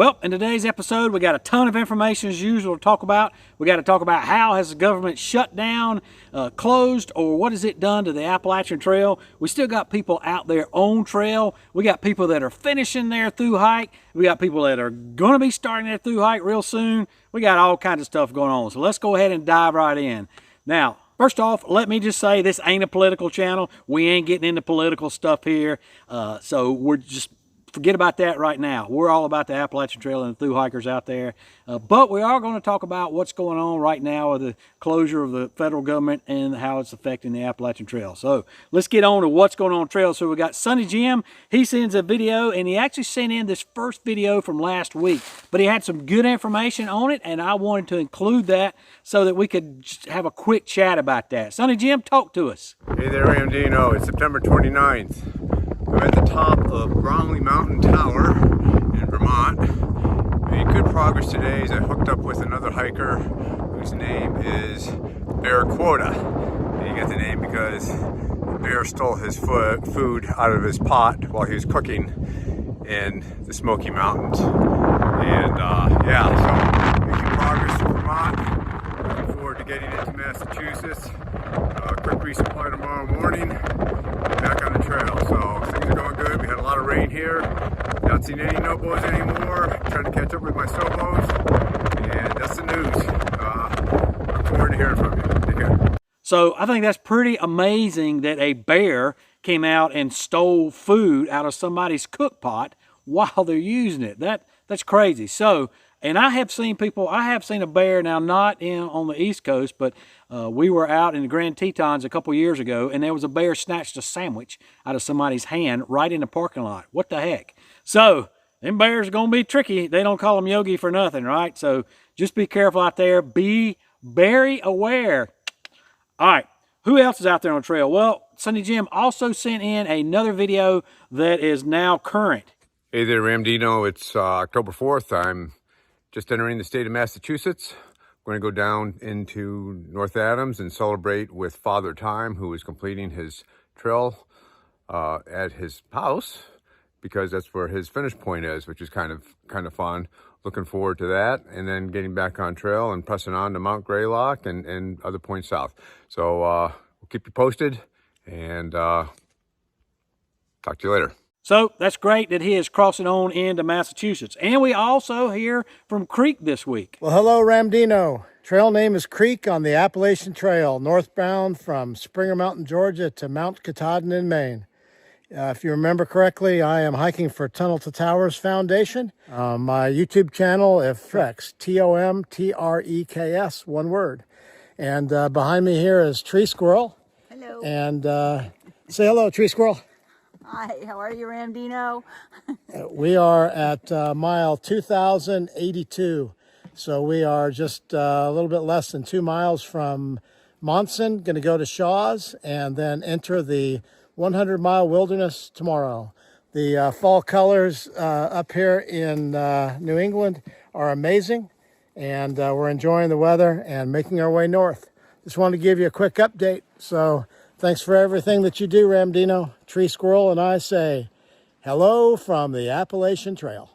Well, in today's episode, we got a ton of information as usual to talk about. We got to talk about how has the government shut down, closed, or what has it done to the Appalachian Trail. We still got people out there on trail. We got people that are finishing their thru-hike. We got people that are going to be starting their thru-hike real soon. We got all kinds of stuff going on. So let's go ahead and dive right in. Now, first off, let me just say this ain't a political channel. We ain't getting into political stuff here. So we're just forget about that right now. We're all about the Appalachian Trail and the thru-hikers out there. But we are going to talk about what's going on right now with the closure of the federal government and how it's affecting the Appalachian Trail. So let's get on to what's going on trail. So we got Sonny Jim. He sends a video, and he actually sent in this first video from last week. But he had some good information on it, and I wanted to include that so that we could just have a quick chat about that. Sonny Jim, talk to us. Hey there, Ramdino. It's September 29th. I'm at the top of Bromley Mountain Tower in Vermont. Made good progress today as I hooked up with another hiker whose name is Bear Quota. And he got the name because the bear stole his food out of his pot while he was cooking in the Smoky Mountains. And yeah, so making progress to Vermont. Looking forward to getting into Massachusetts. Quick resupply tomorrow morning. Back on the trail. So things are going good. We had a lot of rain here. Not seen any no-bows anymore. Trying to catch up with my so-bows. And that's the news. Look forward to hearing from you. Take care. So I think that's pretty amazing that a bear came out and stole food out of somebody's cook pot while they're using it. That's crazy. So, and I have seen a bear, now not on the East Coast, but we were out in the Grand Tetons a couple years ago, and there was a bear snatched a sandwich out of somebody's hand right in the parking lot. What the heck? So, them bears are going to be tricky. They don't call them Yogi for nothing, right? So, just be careful out there. Be very aware. All right, who else is out there on the trail? Well, Sonny Jim also sent in another video that is now current. Hey there, Ramdino. It's October 4th. I'm just entering the state of Massachusetts. I'm going to go down into North Adams and celebrate with Father Time, who is completing his trail at his house, because that's where his finish point is, which is kind of fun. Looking forward to that, and then getting back on trail and pressing on to Mount Greylock and other points south. So we'll keep you posted, and talk to you later. So that's great that he is crossing on into Massachusetts. And we also hear from Creek this week. Well, hello, Ramdino. Trail name is Creek on the Appalachian Trail, northbound from Springer Mountain, Georgia to Mount Katahdin in Maine. If you remember correctly, I am hiking for Tunnel to Towers Foundation. My YouTube channel, if Treks, Tomtreks, one word. And behind me here is Tree Squirrel. Hello. And say hello, Tree Squirrel. Hi, how are you, Ramdino? We are at mile 2082. So we are just a little bit less than 2 miles from Monson, going to go to Shaw's and then enter the 100-mile wilderness tomorrow. The fall colors up here in New England are amazing, and we're enjoying the weather and making our way north. Just wanted to give you a quick update. So thanks for everything that you do, Ramdino. Tree Squirrel and I say hello from the Appalachian Trail.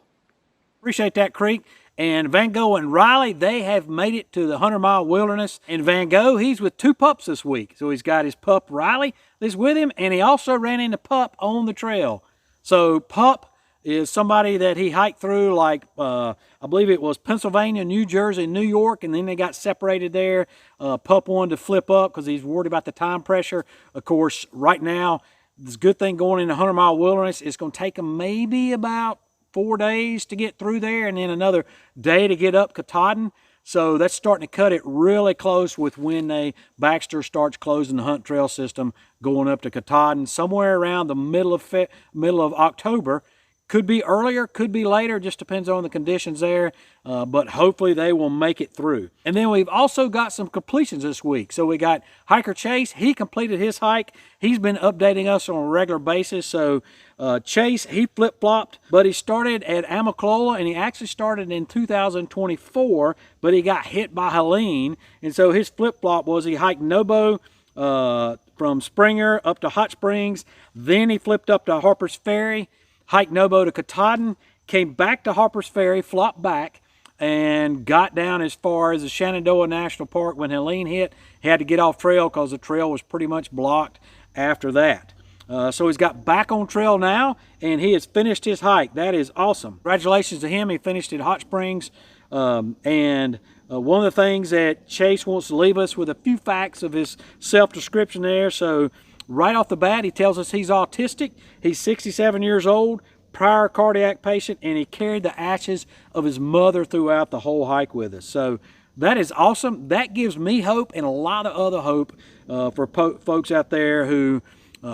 Appreciate that, Creek. And Van Gogh and Riley, they have made it to the 100-mile wilderness. And Van Gogh, he's with 2 pups this week. So he's got his pup Riley that's with him, and he also ran into Pup on the trail. So Pup is somebody that he hiked through, like I believe it was Pennsylvania, New Jersey, New York, and then they got separated there. Pup wanted to flip up because he's worried about the time pressure. Of course, right now, this good thing going in the 100-mile wilderness is going to take him maybe about 4 days to get through there, and then another day to get up Katahdin. So that's starting to cut it really close with when Baxter starts closing the Hunt Trail system going up to Katahdin somewhere around the middle of October. Could be earlier, could be later, just depends on the conditions there, but hopefully they will make it through. And then we've also got some completions this week. So we got Hiker Chase, he completed his hike. He's been updating us on a regular basis. So Chase, he flip-flopped, but he started at Amicalola, and he actually started in 2024, but he got hit by Helene. And so his flip-flop was he hiked Nobo from Springer up to Hot Springs, then he flipped up to Harper's Ferry, hiked Nobo to Katahdin, came back to Harper's Ferry, flopped back, and got down as far as the Shenandoah National Park. When Helene hit, he had to get off trail because the trail was pretty much blocked after that. So he's got back on trail now, and he has finished his hike. That is awesome. Congratulations to him. He finished at Hot Springs. One of the things that Chase wants to leave us with a few facts of his self-description there. So right off the bat, he tells us he's autistic. He's 67 years old, prior cardiac patient, and he carried the ashes of his mother throughout the whole hike with us. So that is awesome. That gives me hope and a lot of other hope for folks out there who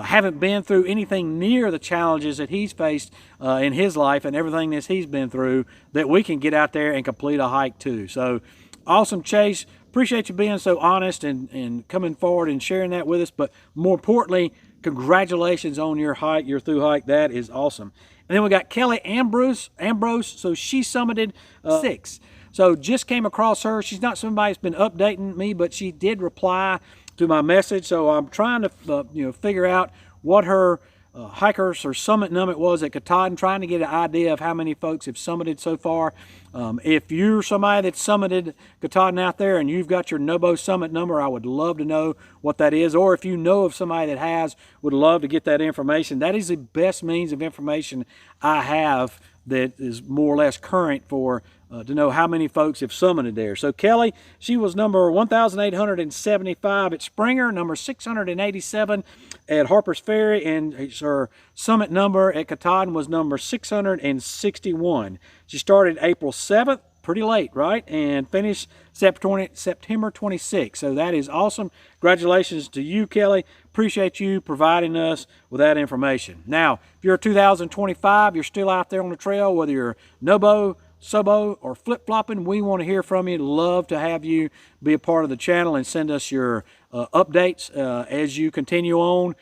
haven't been through anything near the challenges that he's faced in his life and everything that he's been through, that we can get out there and complete a hike too. So awesome, Chase. Appreciate you being so honest and coming forward and sharing that with us. But more importantly, congratulations on your hike, your through hike. That is awesome. And then we got Kelly Ambrose. So she summited 6. So just came across her. She's not somebody that's been updating me, but she did reply to my message. So I'm trying to figure out what her hikers or summit number was at Katahdin, trying to get an idea of how many folks have summited so far. If you're somebody that's summited Katahdin out there and you've got your NOBO summit number, I would love to know what that is. Or if you know of somebody that has, would love to get that information. That is the best means of information I have that is more or less current for to know how many folks have summited there. So Kelly, she was number 1,875 at Springer, number 687 at Harper's Ferry, and her summit number at Katahdin was number 661. She started April 7th, pretty late, right? And finished September 26th. So that is awesome. Congratulations to you, Kelly. Appreciate you providing us with that information. Now, if you're 2025, you're still out there on the trail, whether you're NOBO, Subo, or flip-flopping, we want to hear from you. Love to have you be a part of the channel and send us your updates as you continue on.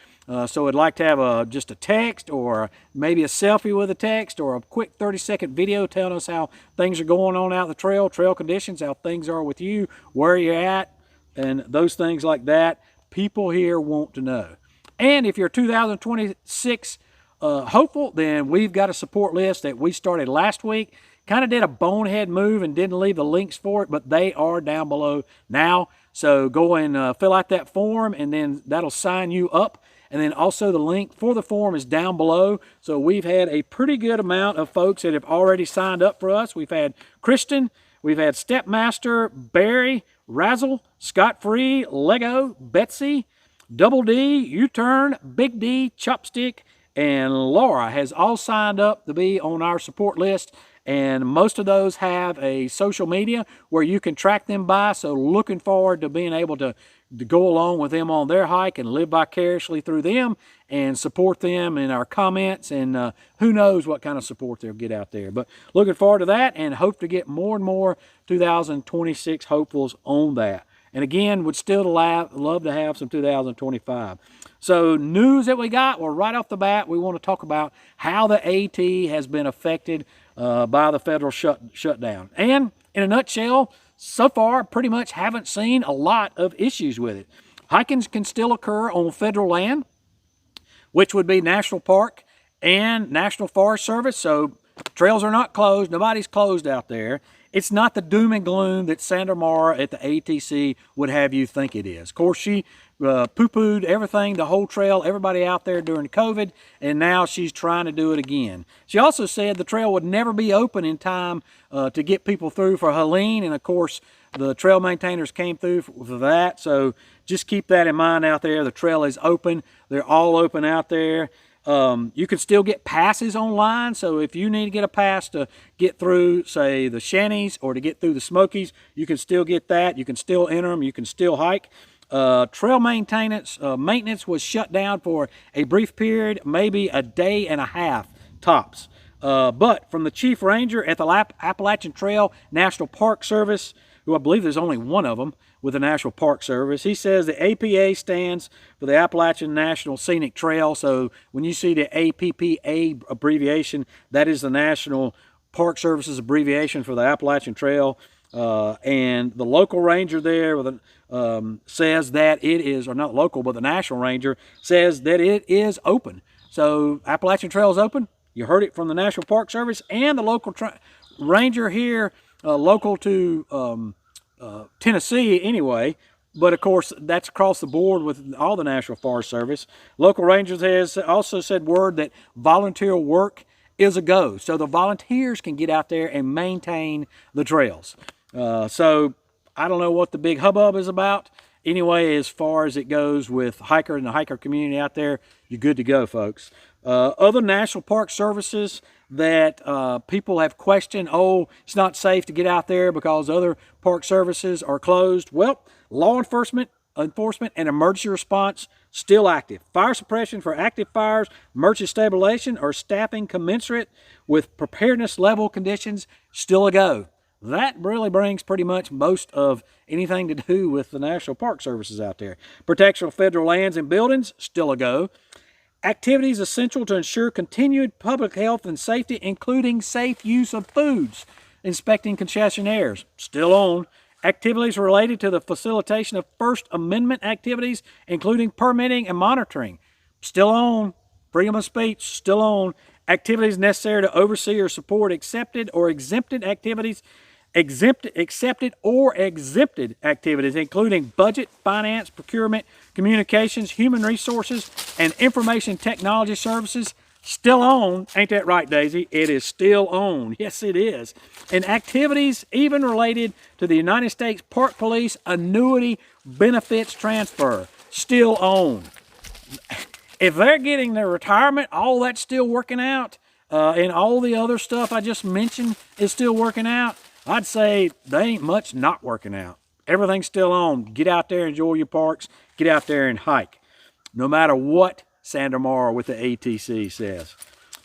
So I'd like to have just a text or maybe a selfie with a text or a quick 30-second video telling us how things are going on out the trail conditions, how things are with you, where you're at, and those things like that. People here want to know. And if you're 2026 hopeful, then we've got a support list that we started last week. Kind of did a bonehead move and didn't leave the links for it, but they are down below now. So go and fill out that form, and then that'll sign you up. And then also the link for the form is down below. So we've had a pretty good amount of folks that have already signed up for us. We've had Kristen, we've had Stepmaster, Barry, Razzle, Scott Free, Lego, Betsy, Double D, U-Turn, Big D, Chopstick, and Laura has all signed up to be on our support list. And most of those have a social media where you can track them by. So looking forward to being able to go along with them on their hike and live vicariously through them and support them in our comments. And who knows what kind of support they'll get out there. But looking forward to that and hope to get more and more 2026 hopefuls on that. And again, would still love to have some 2025. So news that we got, well, right off the bat, we want to talk about how the AT has been affected by the federal shutdown. And in a nutshell, so far, pretty much haven't seen a lot of issues with it. Hiking can still occur on federal land, which would be National Park and National Forest Service. So trails are not closed. Nobody's closed out there. It's not the doom and gloom that Sandra Mara at the ATC would have you think it is. Of course, she poo-pooed everything, the whole trail, everybody out there during COVID, and now she's trying to do it again. She also said the trail would never be open in time to get people through for Helene, and of course, the trail maintainers came through for that, so just keep that in mind out there. The trail is open. They're all open out there. You can still get passes online, so if you need to get a pass to get through, say, the Shanties or to get through the Smokies, you can still get that. You can still enter them. You can still hike. Trail maintenance was shut down for a brief period, maybe a day and a half tops. But from the chief ranger at the Appalachian Trail National Park Service, who I believe there's only one of them with the National Park Service, he says the APA stands for the Appalachian National Scenic Trail. So when you see the APPA abbreviation, that is the National Park Service's abbreviation for the Appalachian Trail. And the local ranger there says that it is, or not local, but the national ranger says that it is open. So Appalachian Trail is open. You heard it from the National Park Service and the local ranger here, local to Tennessee anyway. But of course, that's across the board with all the National Forest Service. Local Rangers has also said word that volunteer work is a go. So the volunteers can get out there and maintain the trails. So I don't know what the big hubbub is about. Anyway, as far as it goes with hiker and the hiker community out there, you're good to go, folks. Other National Park Services that people have questioned, oh, it's not safe to get out there because other park services are closed. Well, law enforcement and emergency response still active. Fire suppression for active fires, emergency stabilization, or staffing commensurate with preparedness level conditions still a go. That really brings pretty much most of anything to do with the National Park Services out there. Protection of federal lands and buildings still a go. Activities essential to ensure continued public health and safety, including safe use of foods. Inspecting concessionaires, still on. Activities related to the facilitation of First Amendment activities, including permitting and monitoring, still on. Freedom of speech, still on. Activities necessary to oversee or support accepted or exempted activities, accepted or exempted activities, including budget, finance, procurement, communications, human resources, and information technology services, still on. Ain't that right, Daisy? It is still on. Yes, it is. And activities even related to the United States Park Police annuity benefits transfer, still on. If they're getting their retirement, all that's still working out, and all the other stuff I just mentioned is still working out, I'd say they ain't much not working out. Everything's still on. Get out there, enjoy your parks. Get out there and hike, no matter what Sandra Morrow with the ATC says.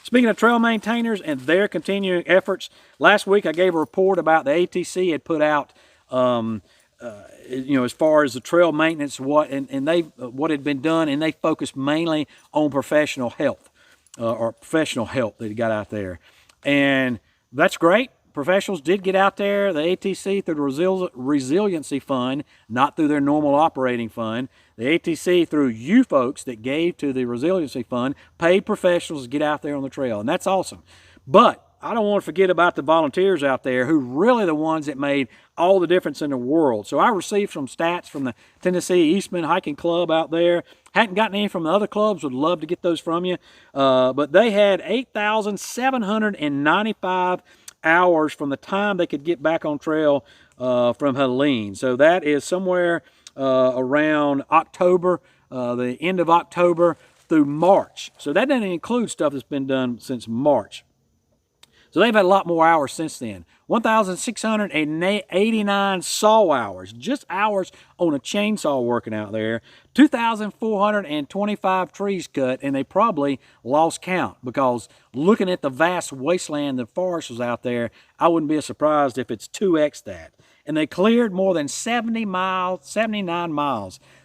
Speaking of trail maintainers and their continuing efforts, last week I gave a report about the ATC had put out, as far as the trail maintenance, what had been done, and they focused mainly on professional health, or professional help that he got out there, and that's great. Professionals did get out there, the ATC, through the Resiliency Fund, not through their normal operating fund. The ATC, through you folks that gave to the Resiliency Fund, paid professionals to get out there on the trail, and that's awesome. But I don't want to forget about the volunteers out there who really the ones that made all the difference in the world. So I received some stats from the Tennessee Eastman Hiking Club out there. Hadn't gotten any from the other clubs, would love to get those from you. But they had 8,795 hours from the time they could get back on trail from Helene. So that is somewhere around October, the end of October through March. So that doesn't include stuff that's been done since March. So they've had a lot more hours since then. 1,689 saw hours, just hours on a chainsaw working out there. 2,425 trees cut, and they probably lost count because looking at the vast wasteland the forest was out there, I wouldn't be surprised if it's 2x that. And they cleared more than 79 miles.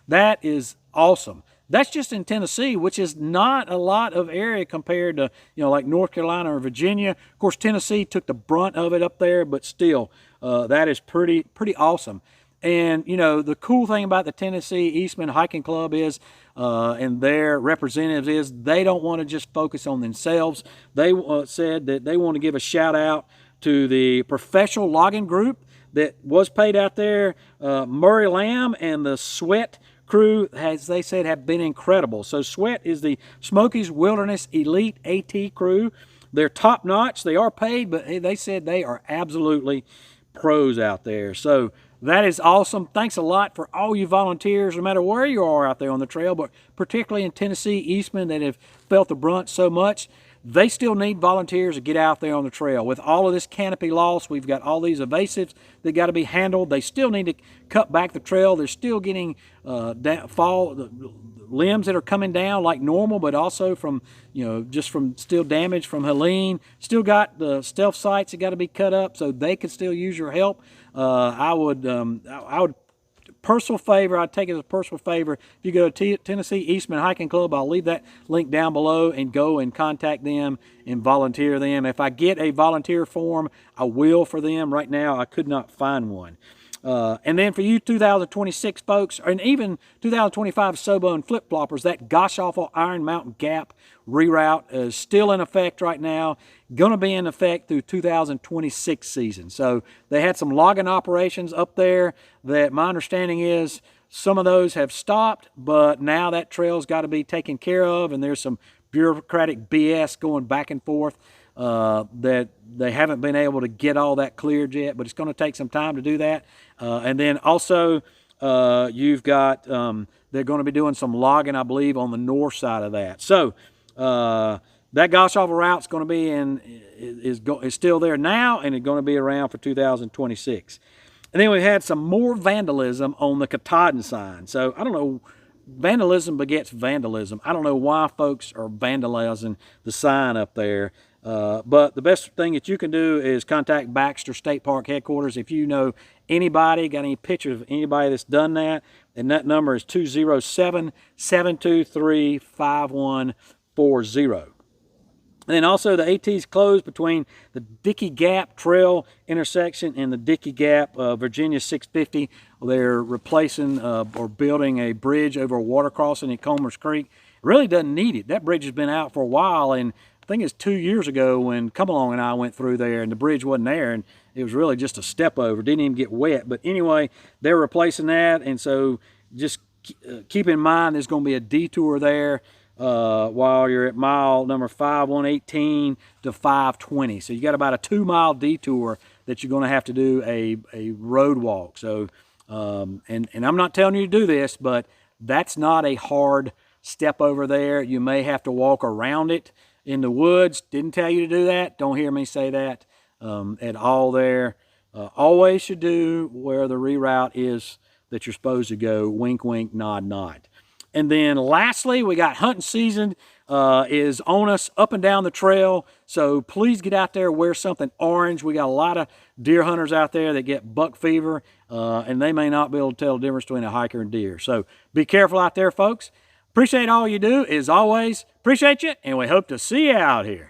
That is awesome. That's just in Tennessee, which is not a lot of area compared to, like North Carolina or Virginia. Of course, Tennessee took the brunt of it up there, but still, that is pretty awesome. And, the cool thing about the Tennessee Eastman Hiking Club is, and their representatives is, they don't want to just focus on themselves. They said that they want to give a shout out to the professional logging group that was paid out there. Murray Lamb and the Sweat crew, as they said, have been incredible. So Sweat is the Smokies Wilderness Elite AT crew. They're top notch. They are paid, but they said they are absolutely pros out there. So that is awesome. Thanks a lot for all you volunteers, no matter where you are out there on the trail, but particularly in Tennessee Eastman that have felt the brunt so much. They still need volunteers to get out there on the trail. With all of this canopy loss, we've got all these evasives that got to be handled. They still need to cut back the trail. They're still getting limbs that are coming down like normal, but also from, just from still damage from Helene. Still got the stealth sites that got to be cut up so they can still use your help. I would personal favor, I'd take it as a personal favor. If you go to Tennessee Eastman Hiking Club, I'll leave that link down below and go and contact them and volunteer them. If I get a volunteer form, I will for them. Right now, I could not find one. And then for you 2026 folks, and even 2025 SHUTDOWN flip-floppers, that gosh-awful Iron Mountain Gap reroute is still in effect right now, going to be in effect through 2026 season. So they had some logging operations up there that my understanding is some of those have stopped, but now that trail's got to be taken care of, and there's some bureaucratic BS going back and forth that they haven't been able to get all that cleared yet, but it's going to take some time to do that. And then also you've got, they're going to be doing some logging, I believe, on the north side of that. So that gosh awful route's going to be is still there now, and it's going to be around for 2026. And then we had some more vandalism on the Katahdin sign. So I don't know, vandalism begets vandalism. I don't know why folks are vandalizing the sign up there. But the best thing that you can do is contact Baxter State Park headquarters if you know anybody, got any pictures of anybody that's done that. And that number is 207-723-5140. And then also the AT's closed between the Dickey Gap Trail intersection and the Dickey Gap Virginia 650. They're replacing or building a bridge over a water crossing at Comer's Creek. It really doesn't need it. That bridge has been out for a while, and I think it's 2 years ago when Come Along and I went through there and the bridge wasn't there, and it was really just a step over. Didn't even get wet. But anyway, they're replacing that, and so just keep in mind there's going to be a detour there while you're at mile number 5118 to 520. So you got about a 2-mile detour that you're going to have to do a road walk. So, and I'm not telling you to do this, but that's not a hard step over there. You may have to walk around it in the woods. Didn't tell you to do that. Don't hear me say that at all there. Always should do where the reroute is that you're supposed to go. Wink, wink, nod, nod. And then lastly, we got hunting season is on us up and down the trail. So please get out there, wear something orange. We got a lot of deer hunters out there that get buck fever, and they may not be able to tell the difference between a hiker and deer. So be careful out there, folks. Appreciate all you do, as always. Appreciate you, and we hope to see you out here.